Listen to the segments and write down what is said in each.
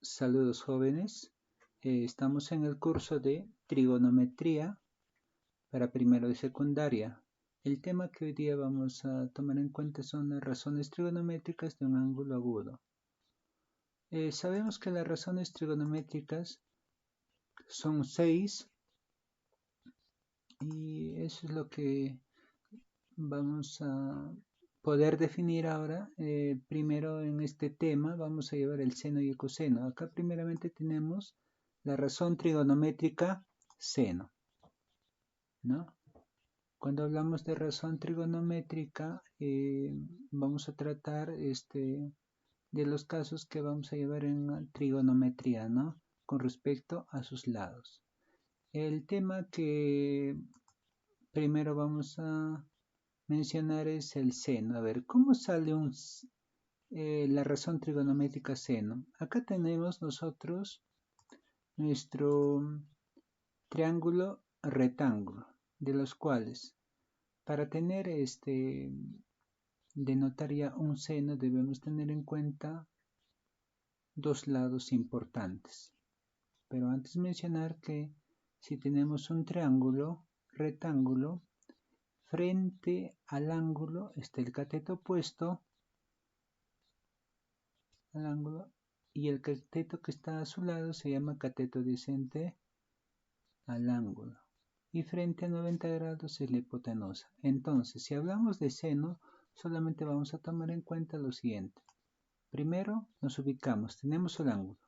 Saludos jóvenes, estamos en el curso de trigonometría para primero de secundaria. El tema que hoy día vamos a tomar en cuenta son las razones trigonométricas de un ángulo agudo. Sabemos que las razones trigonométricas son 6 y eso es lo que vamos a poder definir ahora. Primero en este tema vamos a llevar el seno y el coseno. Acá primeramente tenemos la razón trigonométrica seno, ¿no? Cuando hablamos de razón trigonométrica vamos a tratar de los casos que vamos a llevar en trigonometría, ¿no? Con respecto a sus lados. El tema que primero vamos a mencionar es el seno. A ver, ¿cómo sale la razón trigonométrica seno? Acá tenemos nosotros nuestro triángulo rectángulo, de los cuales para tener denotar ya un seno debemos tener en cuenta dos lados importantes. Pero antes mencionar que si tenemos un triángulo rectángulo, frente al ángulo está el cateto opuesto al ángulo y el cateto que está a su lado se llama cateto adyacente al ángulo. Y frente a 90 grados es la hipotenusa. Entonces, si hablamos de seno, solamente vamos a tomar en cuenta lo siguiente. Primero nos ubicamos, tenemos el ángulo,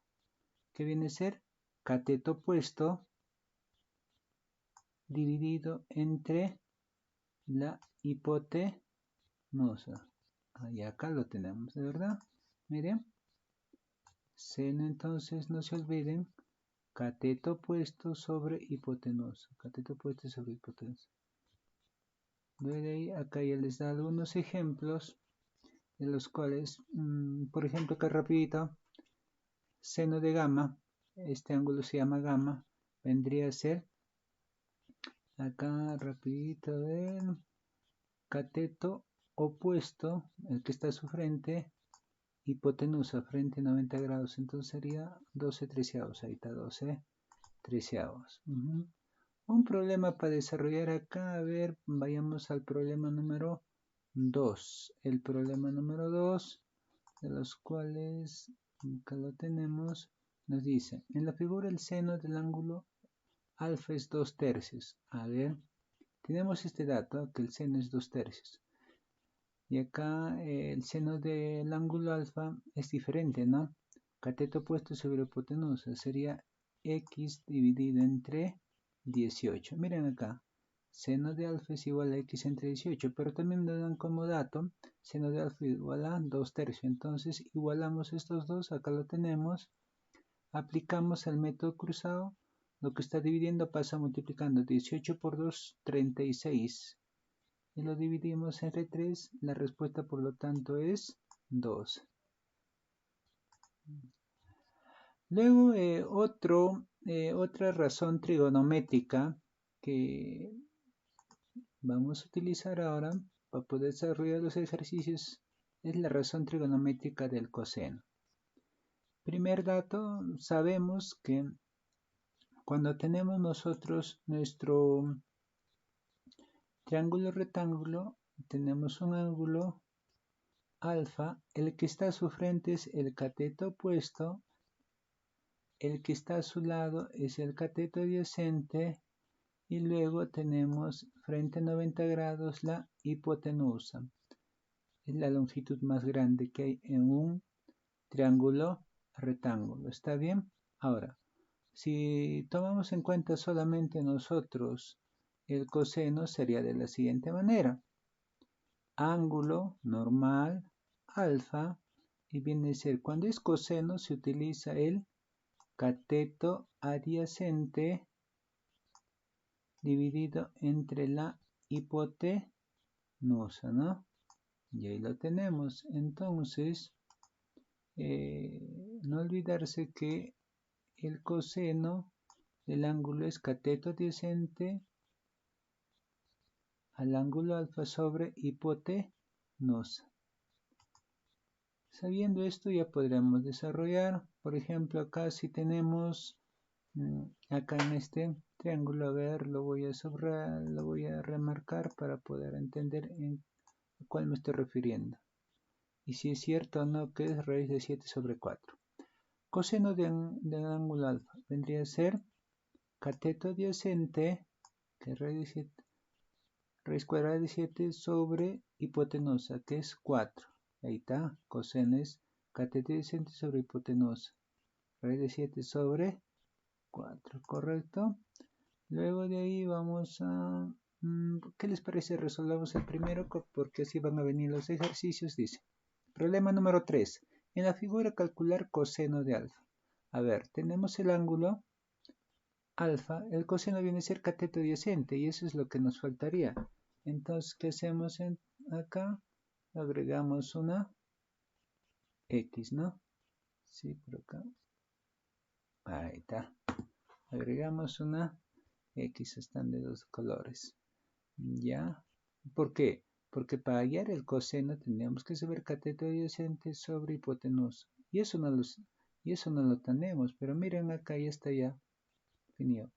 que viene a ser cateto opuesto dividido entre la hipotenusa. Y acá lo tenemos, ¿de verdad? Miren. Seno, entonces, no se olviden, cateto opuesto sobre hipotenusa. Cateto opuesto sobre hipotenusa. Luego de ahí, acá ya les da algunos ejemplos de los cuales, por ejemplo, acá rapidito, seno de gamma, este ángulo se llama gamma, vendría a ser, acá rapidito, a ver, cateto opuesto, el que está a su frente, hipotenusa frente a 90 grados, entonces sería 12 treceavos, ahí está 12 treceavos. Un problema para desarrollar acá, a ver, vayamos al problema número 2. El problema número 2, de los cuales acá lo tenemos, nos dice, en la figura el seno del ángulo alfa es 2 tercios. A ver, tenemos este dato, que el seno es 2 tercios. Y acá el seno del ángulo alfa es diferente, ¿no? Cateto opuesto sobre hipotenusa sería x dividido entre 18. Miren acá, seno de alfa es igual a x entre 18, pero también nos dan como dato, seno de alfa igual a 2 tercios. Entonces igualamos estos dos, acá lo tenemos, aplicamos el método cruzado, lo que está dividiendo pasa multiplicando 18 por 2, 36. Y lo dividimos entre 3, la respuesta por lo tanto es 2. Luego otra razón trigonométrica que vamos a utilizar ahora para poder desarrollar los ejercicios es la razón trigonométrica del coseno. Primer dato, sabemos que cuando tenemos nosotros nuestro triángulo rectángulo, tenemos un ángulo alfa, el que está a su frente es el cateto opuesto, el que está a su lado es el cateto adyacente y luego tenemos frente a 90 grados la hipotenusa. Es la longitud más grande que hay en un triángulo rectángulo. ¿Está bien? Ahora, si tomamos en cuenta solamente nosotros el coseno sería de la siguiente manera. Ángulo normal alfa y viene a ser, cuando es coseno se utiliza el cateto adyacente dividido entre la hipotenusa, ¿no? Y ahí lo tenemos. Entonces, no olvidarse que el coseno del ángulo es cateto adyacente al ángulo alfa sobre hipotenusa. Sabiendo esto ya podremos desarrollar, por ejemplo, acá si tenemos, acá en este triángulo, a ver, lo voy a subrayar, lo voy a remarcar para poder entender a cuál me estoy refiriendo. Y si es cierto o no que es raíz de 7 sobre 4. Coseno del ángulo alfa vendría a ser cateto adyacente, que es raíz cuadrada de 7 sobre hipotenusa, que es 4. Ahí está, coseno es cateto adyacente sobre hipotenusa, raíz de 7 sobre 4, ¿correcto? Luego de ahí vamos a... ¿qué les parece? Resolvamos el primero porque así van a venir los ejercicios. Dice, problema número 3. En la figura calcular coseno de alfa. A ver, tenemos el ángulo alfa, el coseno viene a ser cateto adyacente y eso es lo que nos faltaría. Entonces, ¿qué hacemos acá? Agregamos una X, ¿no? Sí, por acá. Ahí está. Agregamos una X, están de dos colores. ¿Ya? ¿Por qué? Porque para hallar el coseno tendríamos que saber cateto adyacente sobre hipotenusa. Y eso no lo tenemos, pero miren acá ya está ya definido.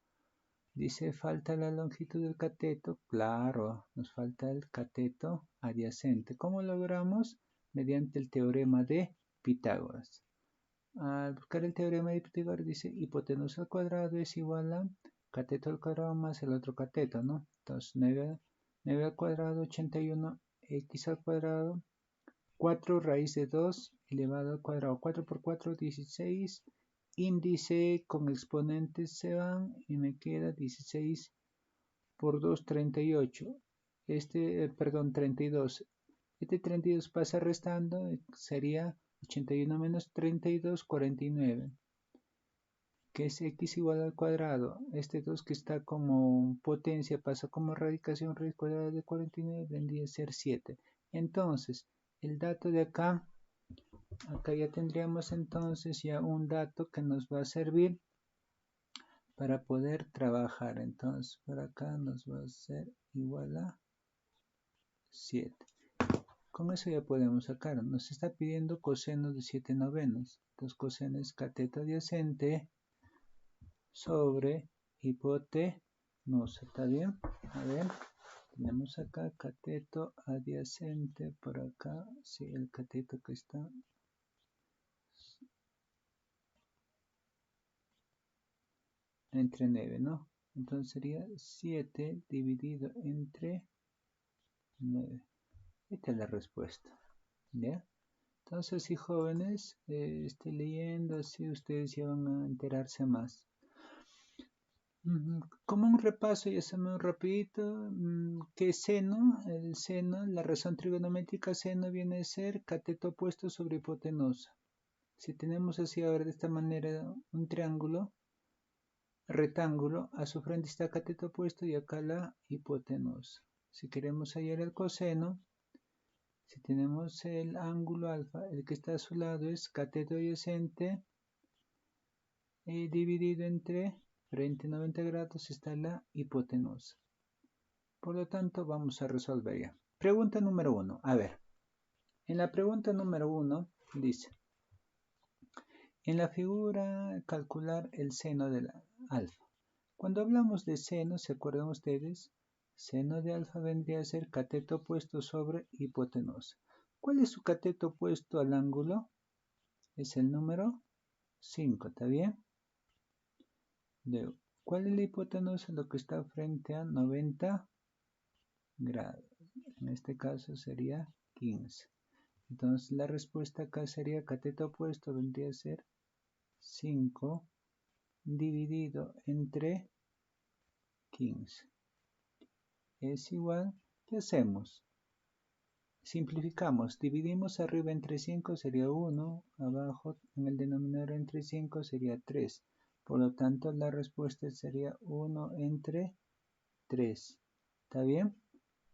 Dice, falta la longitud del cateto. Claro, nos falta el cateto adyacente. ¿Cómo logramos? Mediante el teorema de Pitágoras. Al buscar el teorema de Pitágoras dice, hipotenusa al cuadrado es igual a cateto al cuadrado más el otro cateto, ¿no? Entonces, 9 al cuadrado, 81, x al cuadrado, 4 raíz de 2 elevado al cuadrado. 4 por 4, 16. Índice con exponentes se van y me queda 16 por 2, 38. Perdón, 32. Este 32 pasa restando, sería 81 menos 32, 49. Que es x igual al cuadrado. Este 2 que está como potencia pasa como radicación, raíz cuadrada de 49, vendría a ser 7. Entonces, el dato de acá ya tendríamos entonces ya un dato que nos va a servir para poder trabajar. Entonces, por acá nos va a ser igual a 7. Con eso ya podemos sacar. Nos está pidiendo coseno de 7 novenos. Entonces, coseno es cateto adyacente sobre hipotenusa. ¿Está bien? A ver, tenemos acá cateto adyacente por acá. Sí, el cateto que está entre 9, ¿no? Entonces sería 7 dividido entre 9. Esta es la respuesta. ¿Ya? Entonces, si jóvenes, estoy leyendo, así ustedes ya van a enterarse más. Como un repaso, ya hacemos rapidito, que seno, el seno, la razón trigonométrica seno viene a ser cateto opuesto sobre hipotenusa. Si tenemos así ahora de esta manera un triángulo, rectángulo, a su frente está cateto opuesto y acá la hipotenusa. Si queremos hallar el coseno, si tenemos el ángulo alfa, el que está a su lado es cateto adyacente dividido entre frente 90 grados está la hipotenusa. Por lo tanto, vamos a resolver ya. Pregunta número 1. A ver, en la pregunta número 1 dice, en la figura calcular el seno de la alfa. Cuando hablamos de seno, ¿se acuerdan ustedes? Seno de alfa vendría a ser cateto opuesto sobre hipotenusa. ¿Cuál es su cateto opuesto al ángulo? Es el número 5, ¿está bien? Luego, ¿cuál es la hipotenusa? Lo que está frente a 90 grados. En este caso sería 15. Entonces la respuesta acá sería cateto opuesto vendría a ser 5 dividido entre 15. Es igual, ¿qué hacemos? Simplificamos, dividimos arriba entre 5 sería 1, abajo en el denominador entre 5 sería 3. Por lo tanto, la respuesta sería 1 entre 3. ¿Está bien?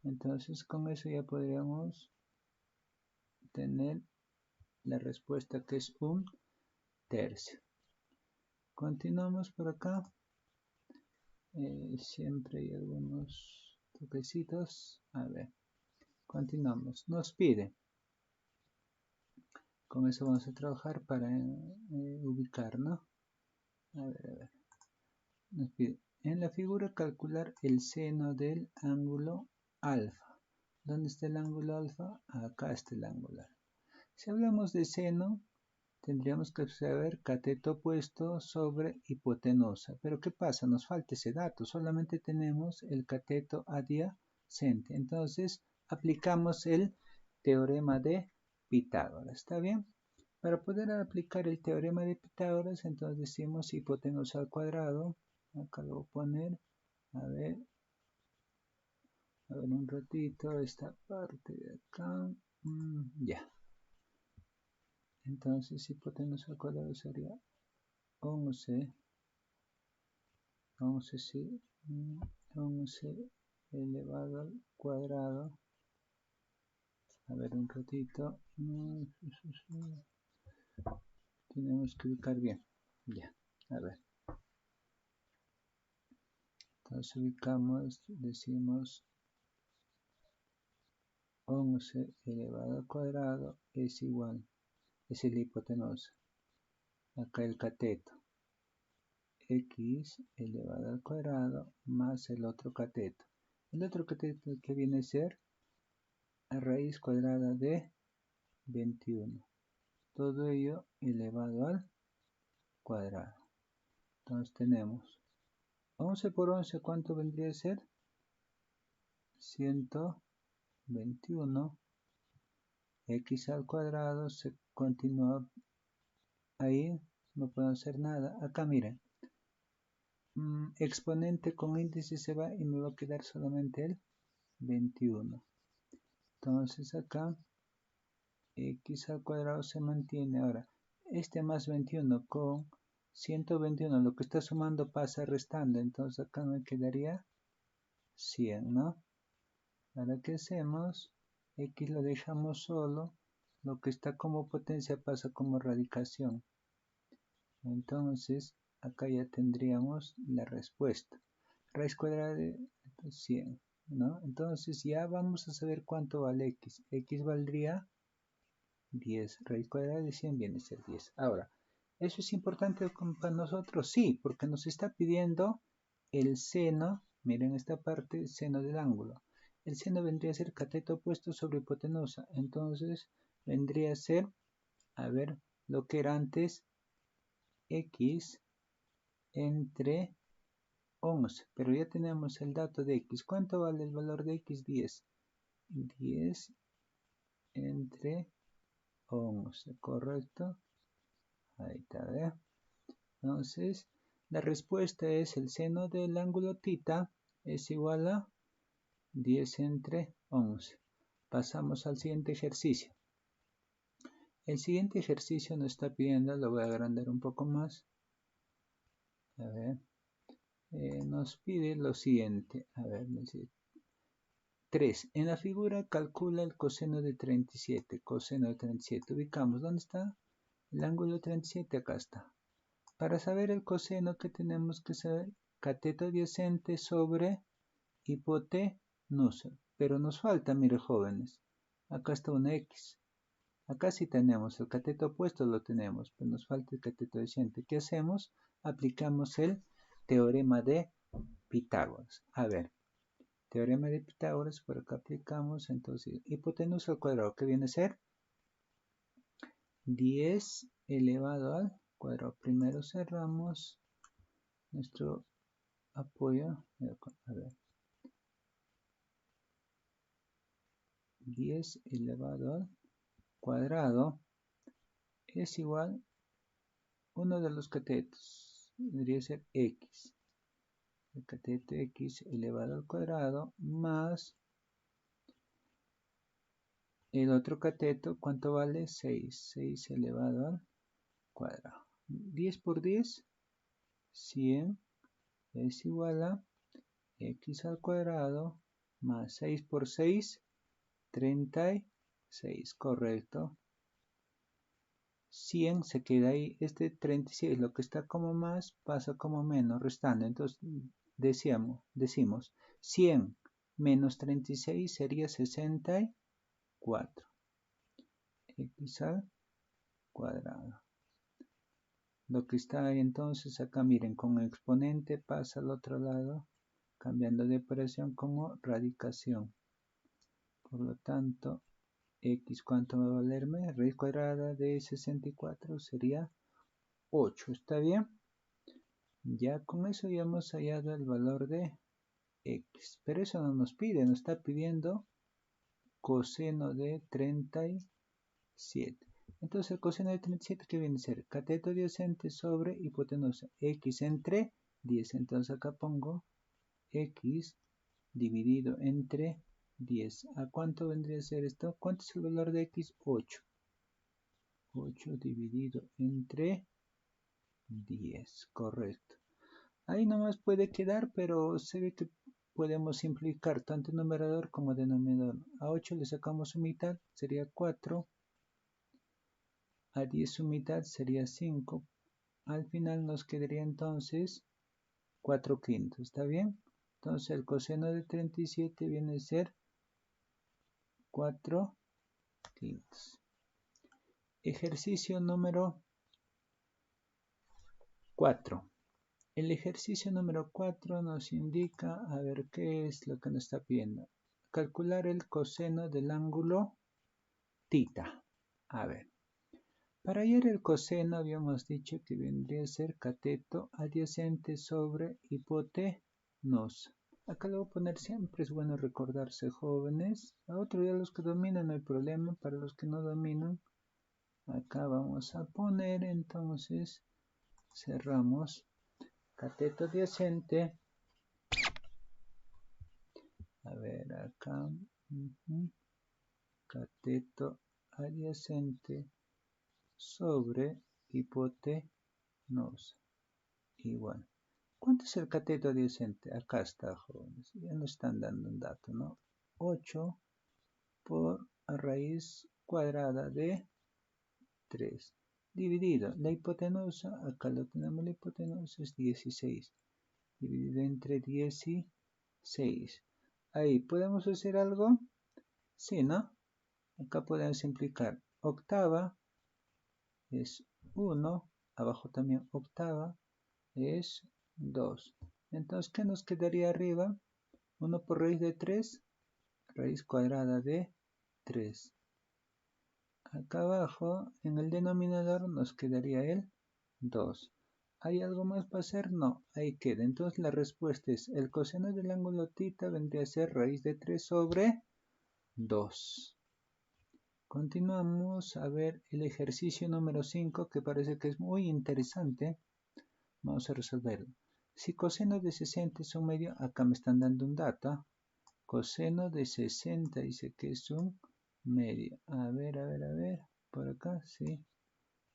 Entonces, con eso ya podríamos tener la respuesta que es 1/3. Continuamos por acá. Siempre hay algunos toquecitos. A ver, continuamos. Nos pide Con eso vamos a trabajar para ubicar, ¿no? A ver. Nos pide, en la figura calcular el seno del ángulo alfa. ¿Dónde está el ángulo alfa? Acá está el ángulo alfa. Si hablamos de seno, tendríamos que saber cateto opuesto sobre hipotenusa. Pero ¿qué pasa? Nos falta ese dato. Solamente tenemos el cateto adyacente. Entonces, aplicamos el teorema de Pitágoras. ¿Está bien? Para poder aplicar el teorema de Pitágoras, entonces decimos hipotenusa al cuadrado. Acá lo voy a poner. A ver un ratito. Esta parte de acá. Ya. Entonces, hipotenusa al cuadrado sería 11 elevado al cuadrado. A ver un ratito. Tenemos que ubicar bien. Ya, a ver. Entonces ubicamos, decimos 11 elevado al cuadrado es igual, es la hipotenusa. Acá el cateto. X elevado al cuadrado más el otro cateto. El otro cateto que viene a ser a raíz cuadrada de 21. Todo ello elevado al cuadrado. Entonces tenemos 11 por 11, ¿cuánto vendría a ser? 121. X al cuadrado se continúa ahí, no puedo hacer nada. Acá miren, exponente con índice se va y me va a quedar solamente el 21. Entonces acá X al cuadrado se mantiene. Ahora, este más 21 con 121, lo que está sumando pasa restando. Entonces acá me quedaría 100, ¿no? Ahora, ¿qué hacemos? X lo dejamos solo. Lo que está como potencia pasa como radicación. Entonces, acá ya tendríamos la respuesta. Raíz cuadrada de 100, ¿no? Entonces ya vamos a saber cuánto vale X. X valdría 10. Raíz cuadrada de 100 viene a ser 10. Ahora, ¿eso es importante para nosotros? Sí, porque nos está pidiendo el seno. Miren esta parte, seno del ángulo. El seno vendría a ser cateto opuesto sobre hipotenusa. Entonces, vendría a ser, a ver, lo que era antes, X entre 11. Pero ya tenemos el dato de X. ¿Cuánto vale el valor de X? 10. 10 entre 11, ¿correcto? Ahí está, ¿eh? Entonces, la respuesta es el seno del ángulo θ es igual a 10 entre 11. Pasamos al siguiente ejercicio. El siguiente ejercicio nos está pidiendo, lo voy a agrandar un poco más. A ver, nos pide lo siguiente. A ver, 3. En la figura calcula el coseno de 37. Coseno de 37. Ubicamos, ¿dónde está? El ángulo 37, acá está. Para saber el coseno, ¿qué tenemos que saber? Cateto adyacente sobre hipotenusa. Pero nos falta, mire jóvenes, acá está una X. Acá sí tenemos, el cateto opuesto lo tenemos, pero nos falta el cateto adyacente. ¿Qué hacemos? Aplicamos el teorema de Pitágoras. A ver, teorema de Pitágoras, por acá aplicamos, entonces, hipotenusa al cuadrado, ¿qué viene a ser? 10 elevado al cuadrado. Primero cerramos nuestro apoyo, a ver, 10 elevado al cuadrado es igual uno de los catetos, debería ser X. El cateto X elevado al cuadrado más el otro cateto, ¿cuánto vale? 6. 6 elevado al cuadrado. 10 por 10, 100 es igual a X al cuadrado más 6 por 6, 36, correcto. 100 se queda ahí, este 36, lo que está como más pasa como menos, restando. Entonces decimos 100 menos 36 sería 64. X al cuadrado. Lo que está ahí entonces acá, miren, con exponente pasa al otro lado, cambiando de operación como radicación. Por lo tanto, x, ¿cuánto va a valerme? Raíz cuadrada de 64 sería 8, ¿está bien? Ya con eso ya hemos hallado el valor de x, pero eso no nos pide, nos está pidiendo coseno de 37. Entonces el coseno de 37, ¿qué viene a ser? Cateto adyacente sobre hipotenusa, x entre 10. Entonces acá pongo x dividido entre 10. ¿A cuánto vendría a ser esto? ¿Cuánto es el valor de x? 8. 8 dividido entre 10, correcto. Ahí nomás puede quedar, pero se ve que podemos simplificar tanto numerador como denominador. A 8 le sacamos su mitad, sería 4. A 10 su mitad sería 5. Al final nos quedaría entonces 4 quintos, ¿está bien? Entonces el coseno de 37 viene a ser 4 quintos. Ejercicio número 4. El ejercicio número 4 nos indica, a ver qué es lo que nos está pidiendo. Calcular el coseno del ángulo tita. A ver, para hallar el coseno habíamos dicho que vendría a ser cateto adyacente sobre hipotenusa. Acá lo voy a poner siempre, es bueno recordarse, jóvenes. A otro día los que dominan no hay problema, para los que no dominan, acá vamos a poner entonces, cerramos, cateto adyacente. A ver, acá, cateto adyacente sobre hipotenusa. Igual. ¿Cuánto es el cateto adyacente? Acá está, jóvenes. Ya nos están dando un dato, ¿no? 8 por raíz cuadrada de 3. Dividido. La hipotenusa, acá lo tenemos, la hipotenusa es 16. Dividido entre 16. Ahí, ¿podemos hacer algo? Sí, ¿no? Acá podemos simplificar. Octava es 1. Abajo también octava es 2. Entonces, ¿qué nos quedaría arriba? 1 por raíz de 3, raíz cuadrada de 3. Acá abajo, en el denominador, nos quedaría el 2. ¿Hay algo más para hacer? No, ahí queda. Entonces la respuesta es, el coseno del ángulo θ vendría a ser raíz de 3 sobre 2. Continuamos a ver el ejercicio número 5, que parece que es muy interesante. Vamos a resolverlo. Si coseno de 60 es un medio, acá me están dando un dato. Coseno de 60 dice que es un medio. A ver. Por acá, sí.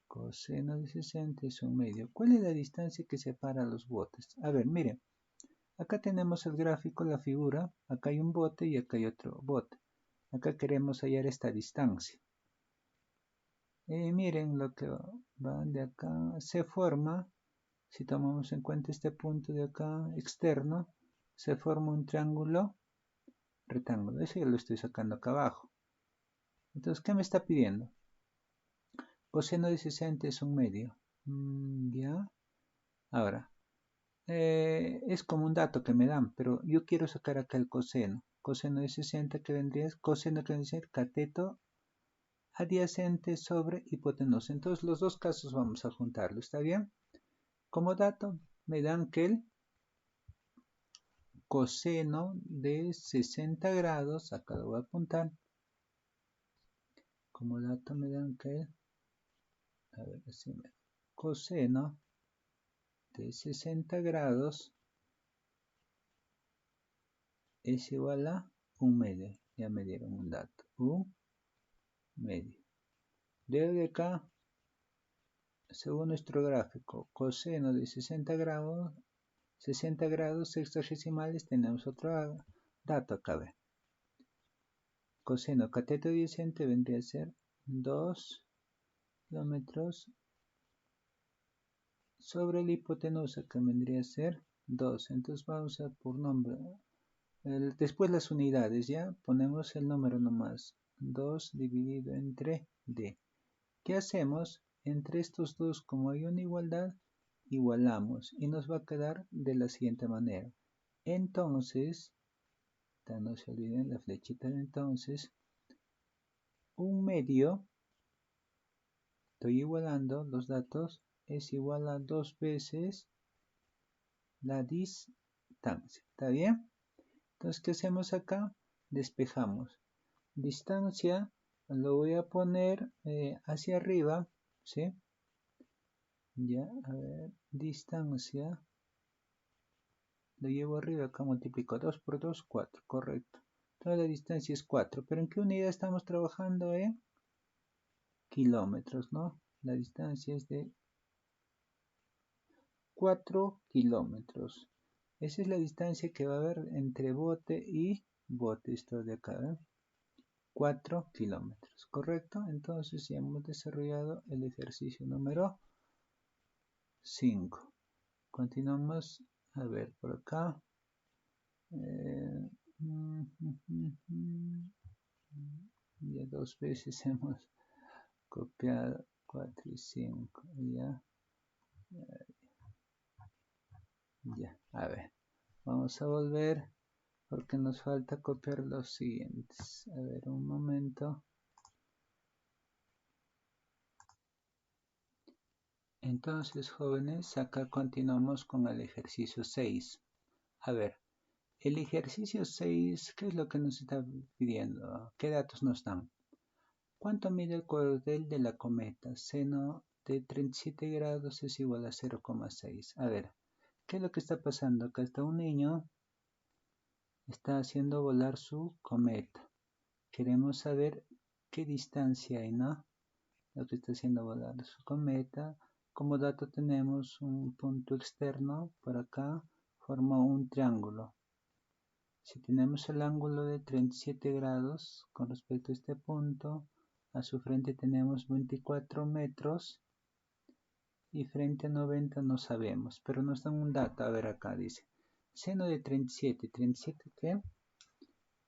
Coseno de 60 es un medio. ¿Cuál es la distancia que separa los botes? A ver, miren. Acá tenemos el gráfico, la figura. Acá hay un bote y acá hay otro bote. Acá queremos hallar esta distancia. Miren lo que va de acá. Se forma, si tomamos en cuenta este punto de acá externo, se forma un triángulo rectángulo. Eso ya lo estoy sacando acá abajo. Entonces, ¿qué me está pidiendo? Coseno de 60 es un medio. Ya. Ahora, es como un dato que me dan, pero yo quiero sacar acá el coseno. Coseno de 60 que vendría, coseno que vendría a ser cateto adyacente sobre hipotenusa. Entonces, los dos casos vamos a juntarlo, ¿está bien? Como dato, me dan que el coseno de 60 grados, acá lo voy a apuntar. Como dato me dan que el, a ver, coseno de 60 grados es igual a un medio. Ya me dieron un dato. Un medio. Desde acá, según nuestro gráfico, coseno de 60 grados sexagesimales, tenemos otro dato acá. Ve. Coseno cateto adyacente vendría a ser 2 kilómetros sobre la hipotenusa, que vendría a ser 2. Entonces vamos a por nombre. Después las unidades, ya ponemos el número nomás. 2 dividido entre D. ¿Qué hacemos? entre estos dos, como hay una igualdad, igualamos y nos va a quedar de la siguiente manera. Entonces, no se olviden la flechita de entonces, un medio, estoy igualando los datos, es igual a 2 veces la distancia. ¿Está bien? Entonces, ¿qué hacemos acá? Despejamos. Distancia, lo voy a poner hacia arriba, ¿sí? Ya, a ver, distancia, lo llevo arriba, acá multiplico 2 por 2, 4, correcto. Entonces la distancia es 4, pero ¿en qué unidad estamos trabajando? En kilómetros, ¿no? La distancia es de 4 kilómetros. Esa es la distancia que va a haber entre bote y bote, esto de acá, ¿eh? 4 kilómetros, ¿correcto? Entonces ya hemos desarrollado el ejercicio número 5. Continuamos, a ver, por acá. Ya 2 veces hemos copiado 4 y 5. Ya, a ver. Vamos a volver porque nos falta copiar los siguientes. A ver, un momento. Entonces, jóvenes, acá continuamos con el ejercicio 6. A ver, el ejercicio 6, ¿qué es lo que nos está pidiendo? ¿Qué datos nos dan? ¿Cuánto mide el cordel de la cometa? Seno de 37 grados es igual a 0,6. A ver, ¿qué es lo que está pasando? Acá está un niño, está haciendo volar su cometa. Queremos saber qué distancia hay, ¿no? Lo que está haciendo volar su cometa. Como dato tenemos un punto externo, por acá forma un triángulo. Si tenemos el ángulo de 37 grados con respecto a este punto, a su frente tenemos 24 metros y frente a 90 no sabemos, pero nos dan un dato. A ver, acá dice seno de 37. ¿37 qué?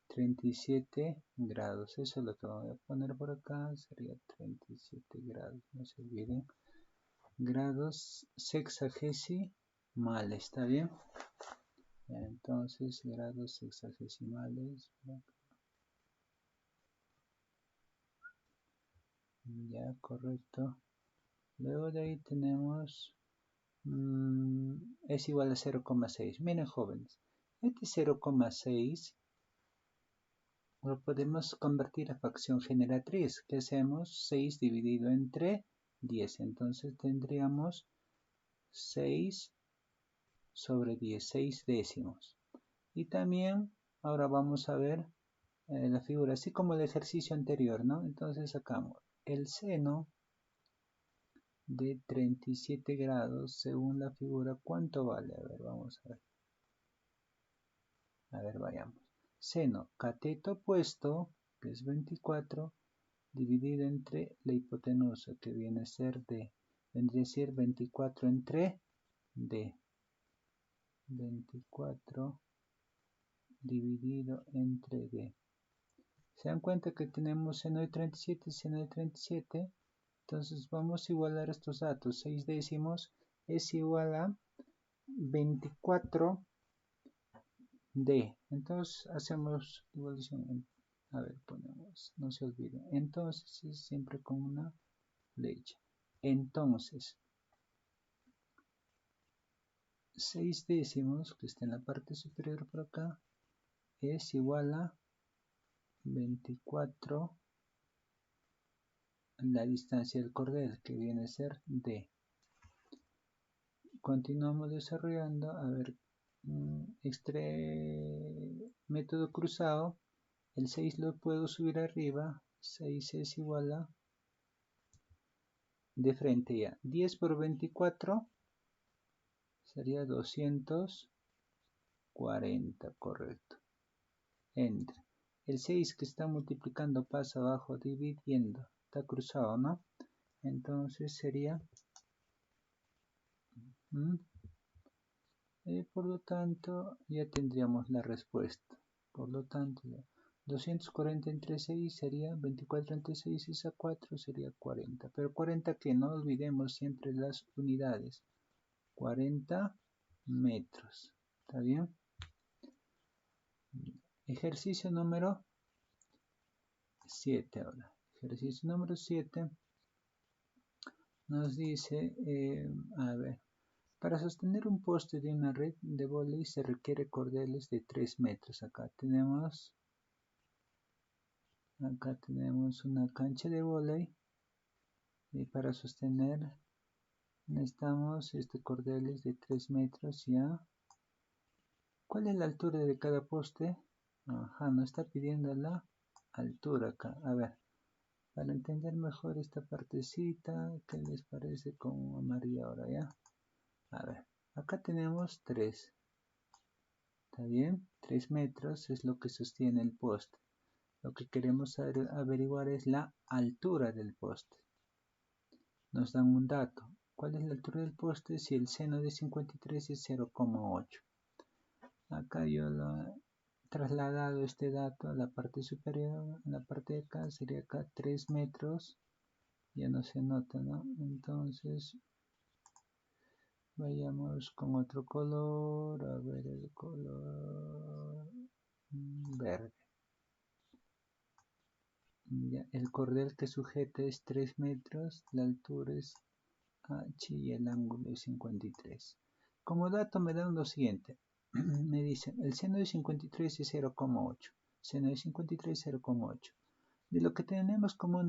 37 grados. Eso es lo que voy a poner por acá. Sería 37 grados. No se olviden. Grados sexagesimales. ¿Está bien? Entonces, grados sexagesimales. Ya, correcto. Luego de ahí tenemos es igual a 0,6. Miren, jóvenes, este 0,6 lo podemos convertir a fracción generatriz. ¿Qué hacemos? 6 dividido entre 10. Entonces tendríamos 6 sobre 10, 6 décimos. Y también ahora vamos a ver la figura, así como el ejercicio anterior, ¿no? Entonces sacamos el seno de 37 grados según la figura. ¿Cuánto vale? A ver, vamos a ver. A ver, vayamos. Seno cateto opuesto, que es 24, dividido entre la hipotenusa, que viene a ser D. Vendría a ser 24 entre D. 24 dividido entre D. ¿Se dan cuenta que tenemos seno de 37 y seno de 37? Entonces vamos a igualar estos datos. 6 décimos es igual a 24 D. Entonces hacemos igualación. A ver, ponemos, no se olviden. Entonces es siempre con una flecha. Entonces, 6 décimos, que está en la parte superior por acá, es igual a 24 la distancia del cordel, que viene a ser D. Continuamos desarrollando, a ver, método cruzado, el 6 lo puedo subir arriba, 6 es igual a, de frente ya, 10 por 24 sería 240, correcto. Entre. El 6 que está multiplicando pasa abajo dividiendo, está cruzado, ¿no? Entonces sería por lo tanto ya tendríamos la respuesta. Por lo tanto 240 entre 6 sería 24 entre 6 es a 4, sería 40. Pero 40 que no olvidemos siempre las unidades. 40 metros. ¿Está bien? Ejercicio número 7 ahora. Ejercicio número 7 nos dice, a ver, para sostener un poste de una red de vóley se requiere cordeles de 3 metros. Acá tenemos una cancha de vóley y para sostener necesitamos cordeles de 3 metros ya. ¿Cuál es la altura de cada poste? Ajá, nos está pidiendo la altura acá. A ver, para entender mejor esta partecita, ¿qué les parece con amarillo ahora ya? A ver, acá tenemos 3. ¿Está bien? 3 metros es lo que sostiene el poste. Lo que queremos averiguar es la altura del poste. Nos dan un dato. ¿Cuál es la altura del poste? Si el seno de 53 es 0,8. Acá yo lo he trasladado este dato a la parte superior. En la parte de acá sería acá 3 metros. Ya no se nota, ¿no? Entonces vayamos con otro color. A ver el color verde. Ya, el cordel que sujeta es 3 metros, la altura es h y el ángulo es 53. Como dato me dan lo siguiente. Me dicen, el seno de 53 es 0,8. Seno de 53 es 0,8. De lo que tenemos como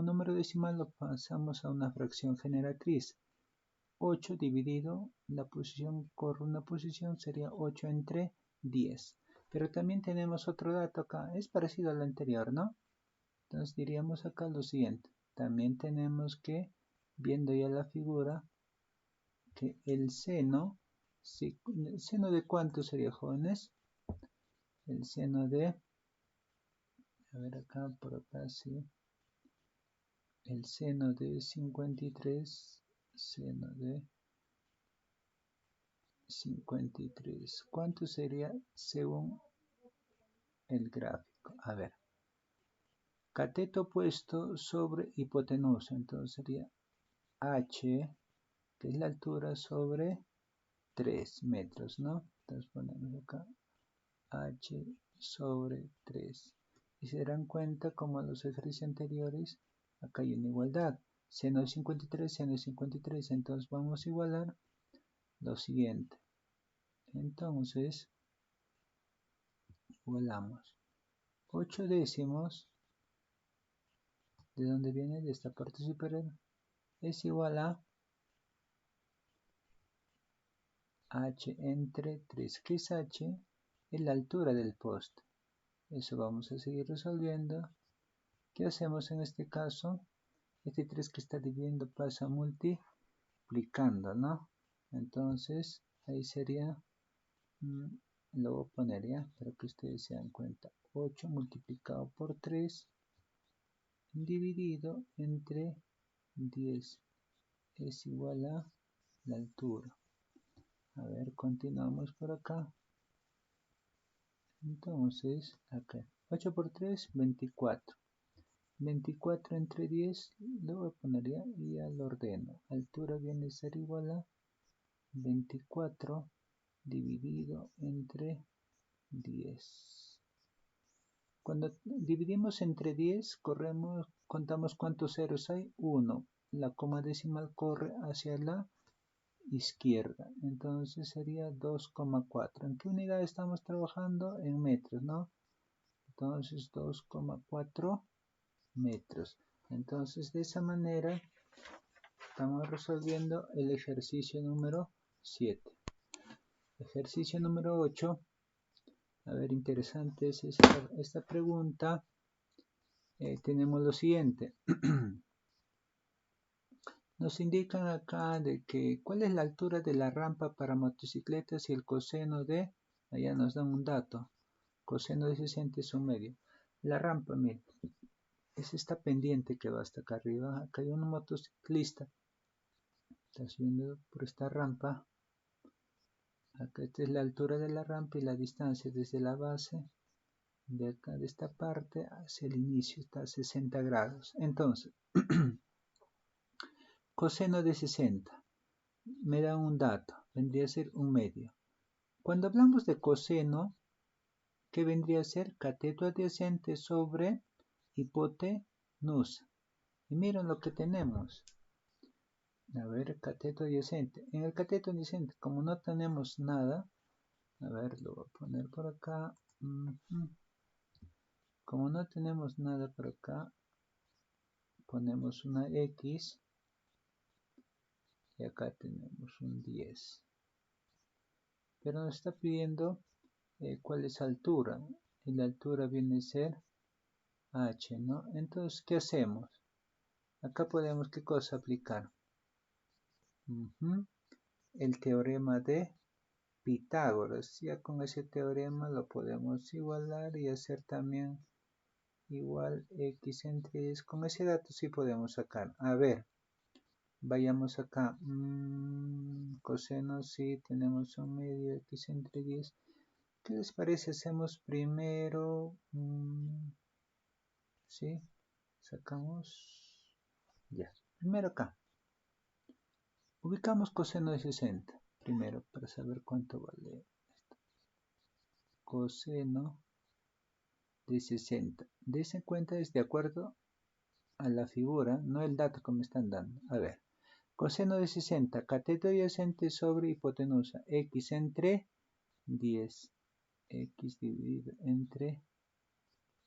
número decimal lo pasamos a una fracción generatriz. 8 dividido, la posición corre una posición, sería 8 entre 10. Pero también tenemos otro dato acá, es parecido al anterior, ¿no? Entonces diríamos acá lo siguiente. También tenemos que, viendo ya la figura, que el seno de cuánto sería, jóvenes? El seno de, a ver acá, por acá, sí. El seno de 53, seno de 53. ¿Cuánto sería según el gráfico? A ver. Cateto opuesto sobre hipotenusa. Entonces sería h, que es la altura, sobre 3 metros, ¿no? Entonces ponemos acá h sobre 3. Y se darán cuenta, como en los ejercicios anteriores, acá hay una igualdad. Seno de 53, seno de 53. Entonces vamos a igualar lo siguiente. Entonces, igualamos 8 décimos. ¿De dónde viene? De esta parte superior. Es igual a h entre 3. ¿Qué es h? Es la altura del poste. Eso vamos a seguir resolviendo. ¿Qué hacemos en este caso? Este 3 que está dividiendo pasa multiplicando, ¿no? Entonces, ahí sería, lo voy a poner ya, para que ustedes se den cuenta. 8 multiplicado por 3 dividido entre 10 es igual a la altura. A ver, continuamos por acá. Entonces, acá, 8 por 3, 24. 24 entre 10, lo voy a poner ya y ya lo ordeno. Altura viene a ser igual a 24 dividido entre 10. Cuando dividimos entre 10, contamos cuántos ceros hay. 1. La coma decimal corre hacia la izquierda. Entonces sería 2,4. ¿En qué unidad estamos trabajando? En metros, ¿no? Entonces 2,4 metros. Entonces de esa manera estamos resolviendo el ejercicio número 7. Ejercicio número 8. A ver, interesante es esta pregunta. Tenemos lo siguiente. Nos indican acá de que cuál es la altura de la rampa para motocicletas y el coseno de, allá nos dan un dato, coseno de 60 es un medio. La rampa, miren, es esta pendiente que va hasta acá arriba. Acá hay un motociclista, está subiendo por esta rampa. Acá esta es la altura de la rampa y la distancia desde la base de acá, de esta parte hacia el inicio, está a 60 grados. Entonces, coseno de 60 me da un dato, vendría a ser un medio. Cuando hablamos de coseno, ¿qué vendría a ser? Cateto adyacente sobre hipotenusa. Y miren lo que tenemos. A ver, cateto adyacente. En el cateto adyacente, como no tenemos nada, a ver, lo voy a poner por acá. Como no tenemos nada por acá, ponemos una X y acá tenemos un 10. Pero nos está pidiendo cuál es la altura. Y la altura viene a ser H, ¿no? Entonces, ¿qué hacemos? Acá podemos, ¿qué cosa aplicar? El teorema de Pitágoras. Ya con ese teorema lo podemos igualar y hacer también igual X entre 10. Con ese dato sí podemos sacar. A ver, vayamos acá. Coseno, sí, tenemos un medio X entre 10. ¿Qué les parece? Hacemos primero, ¿sí? Sacamos, ya. Primero acá. Ubicamos coseno de 60. Primero, para saber cuánto vale esto. Coseno de 60. Dese cuenta es de acuerdo a la figura, no el dato que me están dando. A ver. Coseno de 60, cateto adyacente sobre hipotenusa, X entre 10. X dividido entre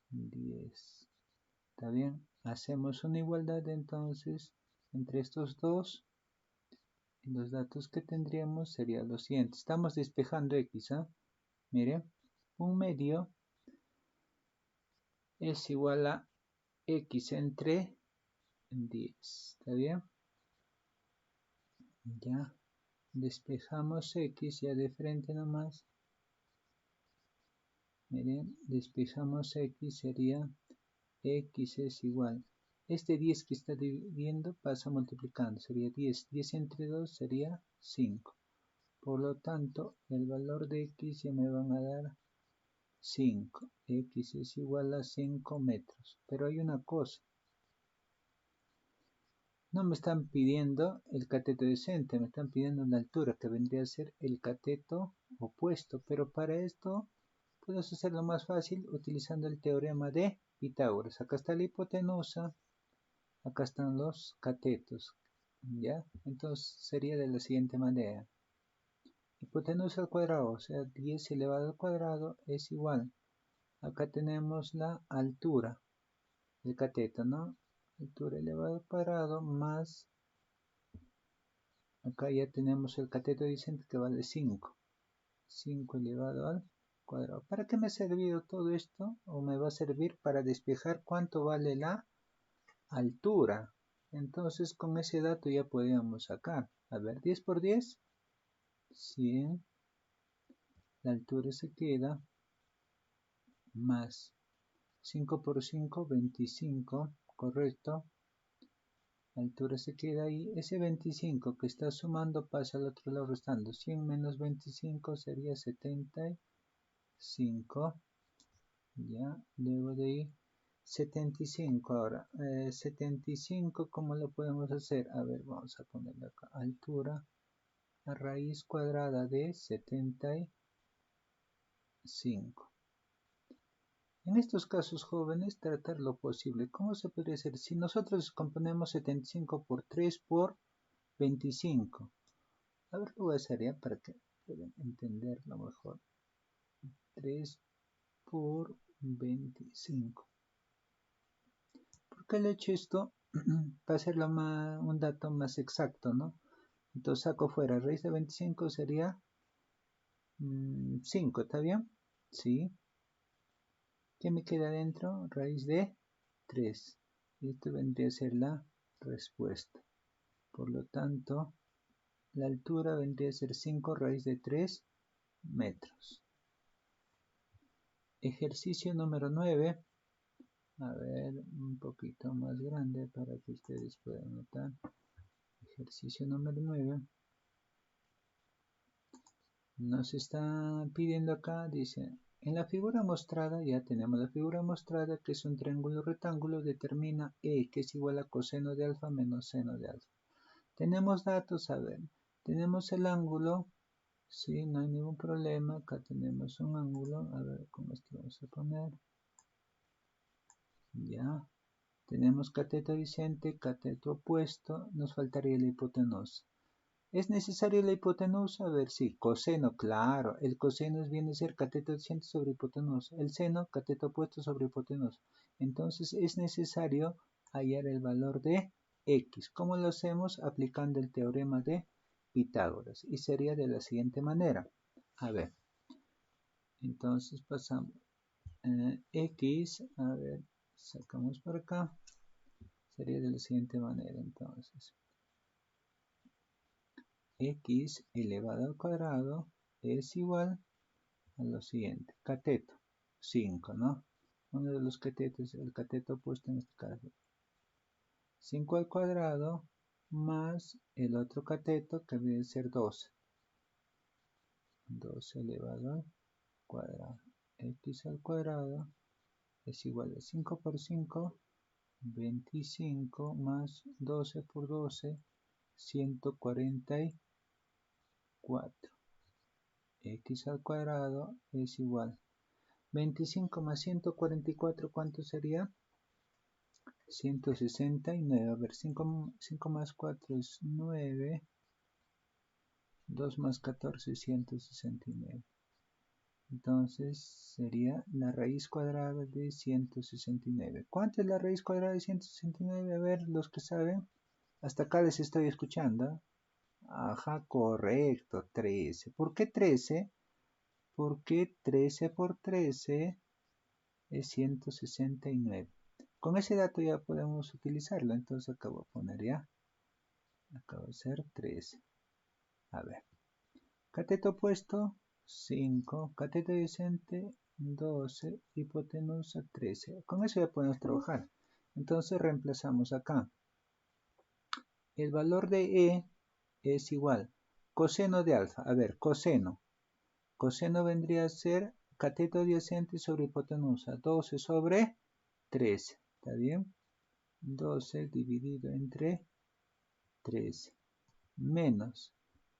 10. ¿Está bien? Hacemos una igualdad entonces entre estos dos. Y los datos que tendríamos serían los siguientes. Estamos despejando X, ¿eh? Miren, un medio es igual a X entre 10. ¿Está bien? Ya. Despejamos X ya de frente nomás. Miren, despejamos X, sería X es igual. Este 10 que está dividiendo pasa multiplicando, sería 10. 10 entre 2 sería 5. Por lo tanto, el valor de X ya me van a dar 5. X es igual a 5 metros. Pero hay una cosa. No me están pidiendo el cateto adyacente, me están pidiendo una altura que vendría a ser el cateto opuesto. Pero para esto puedes hacerlo más fácil utilizando el teorema de Pitágoras. Acá está la hipotenusa, acá están los catetos, ¿ya? Entonces sería de la siguiente manera. Hipotenusa al cuadrado, o sea, 10 elevado al cuadrado es igual. Acá tenemos la altura del cateto, ¿no? Altura elevado al cuadrado más, acá ya tenemos el cateto adyacente que vale 5. 5 elevado al cuadrado. ¿Para qué me ha servido todo esto? O me va a servir para despejar cuánto vale la altura. Entonces con ese dato ya podríamos sacar. A ver, 10 por 10, 100. La altura se queda más 5 por 5, 25. Correcto. La altura se queda ahí. Ese 25 que está sumando pasa al otro lado restando. 100 menos 25 sería 75. Ya, luego de ahí 75 ahora. 75, ¿cómo lo podemos hacer? A ver, vamos a ponerle acá. Altura a raíz cuadrada de 75. En estos casos jóvenes, tratar lo posible. ¿Cómo se podría hacer? Si nosotros componemos 75 por 3 por 25. A ver, lo voy a hacer ya para que puedan entenderlo mejor. 3 por 25. ¿Por qué le he hecho esto? Para hacerlo un dato más exacto, ¿no? Entonces saco fuera, raíz de 25 sería 5, ¿está bien? Sí. ¿Qué me queda dentro? Raíz de 3. Y esto vendría a ser la respuesta. Por lo tanto, la altura vendría a ser 5 raíz de 3 metros. Ejercicio número 9. A ver, un poquito más grande para que ustedes puedan notar. Ejercicio número 9. Nos está pidiendo acá, dice, En la figura mostrada, ya tenemos la figura mostrada, que es un triángulo rectángulo, determina E, que es igual a coseno de alfa menos seno de alfa. Tenemos datos, a ver, tenemos el ángulo, sí, no hay ningún problema, acá tenemos un ángulo, a ver, con esto vamos a poner, ya, tenemos cateto adyacente, cateto opuesto, nos faltaría la hipotenusa. ¿Es necesario la hipotenusa? A ver, sí, coseno, claro, el coseno viene a ser cateto adyacente sobre hipotenusa, el seno, cateto opuesto sobre hipotenusa. Entonces es necesario hallar el valor de x. ¿Cómo lo hacemos? Aplicando el teorema de Pitágoras. Y sería de la siguiente manera. A ver, entonces pasamos x, a ver, sacamos por acá. Sería de la siguiente manera, entonces. X elevado al cuadrado es igual a lo siguiente. Cateto, 5, ¿no? Uno de los catetos, el cateto opuesto en este caso. 5 al cuadrado más el otro cateto que debe ser 12. 12 elevado al cuadrado. X al cuadrado es igual a 5 por 5, 25 más 12 por 12, 144. X al cuadrado es igual. 25 más 144, ¿cuánto sería? 169. A ver, 5 más 4 es 9. 2 más 14 es 169. Entonces sería la raíz cuadrada de 169. ¿Cuánto es la raíz cuadrada de 169? A ver, los que saben. Hasta acá les estoy escuchando. Ajá, correcto, 13. ¿Por qué 13? Porque 13 por 13 es 169. Con ese dato ya podemos utilizarlo. Entonces acabo de poner ya. Acaba de ser 13. A ver. Cateto opuesto, 5. Cateto adyacente, 12. Hipotenusa, 13. Con eso ya podemos trabajar. Entonces reemplazamos acá. El valor de E es igual. Coseno de alfa. A ver, coseno. Coseno vendría a ser cateto adyacente sobre hipotenusa. 12 sobre 13. ¿Está bien? 12 dividido entre 13. Menos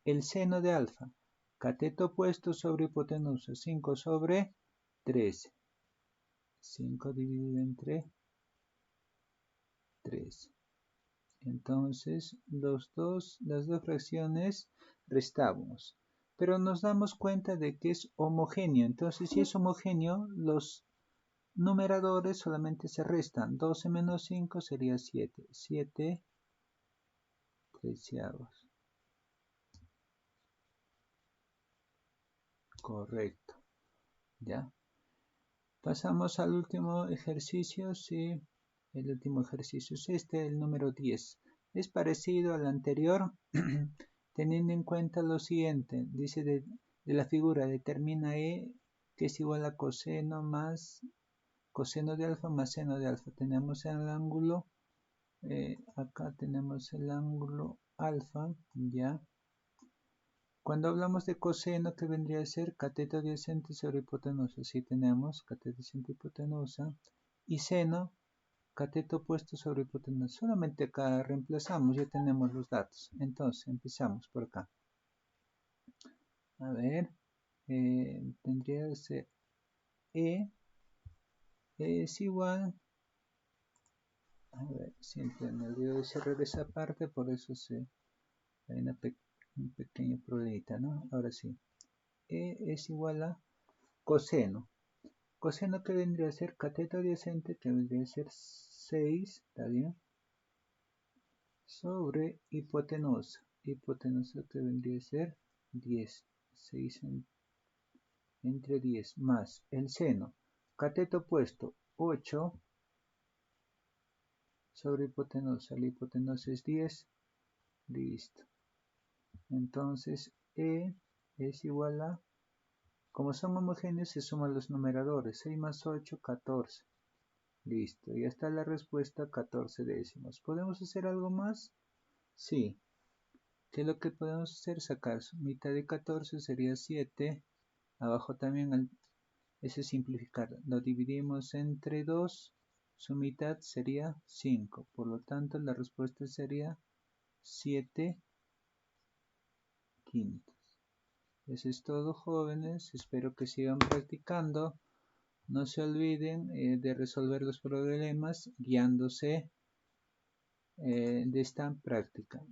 el seno de alfa. Cateto opuesto sobre hipotenusa. 5 sobre 13. 5 dividido entre 13. Entonces, las dos fracciones restamos. Pero nos damos cuenta de que es homogéneo. Entonces, si es homogéneo, los numeradores solamente se restan. 12 menos 5 sería 7. 7 treceavos. Correcto. ¿Ya? Pasamos al último ejercicio. Sí, el último ejercicio es este, el número 10. Es parecido al anterior, teniendo en cuenta lo siguiente. Dice de la figura, determina E, que es igual a coseno más coseno de alfa más seno de alfa. Tenemos el ángulo, acá tenemos el ángulo alfa, ¿ya? Cuando hablamos de coseno, ¿qué vendría a ser? Cateto adyacente sobre hipotenusa. Así tenemos cateto adyacente hipotenusa. Y seno, cateto opuesto sobre hipotenusa. Solamente acá reemplazamos, ya tenemos los datos. Entonces, empezamos por acá. A ver, tendría que ser E es igual. A ver, siempre me olvido de cerrar esa parte, por eso hay un pequeño problemita, ¿no? Ahora sí. E es igual a coseno. Coseno que vendría a ser cateto adyacente, que vendría a ser 6, ¿está bien? Sobre hipotenusa. Hipotenusa que vendría a ser 10. 6 entre 10 más el seno. Cateto opuesto, 8 sobre hipotenusa. La hipotenusa es 10. Listo. Entonces, E es igual a, como son homogéneos, se suman los numeradores. 6 más 8, 14. Listo, ya está la respuesta, 14 décimos. ¿Podemos hacer algo más? Sí. ¿Qué es lo que podemos hacer? Sacar mitad de 14 sería 7. Abajo también Eso es simplificar. Lo dividimos entre 2. Su mitad sería 5. Por lo tanto, la respuesta sería 7 quintos. Eso es todo, jóvenes. Espero que sigan practicando. No se olviden de resolver los problemas guiándose de esta práctica.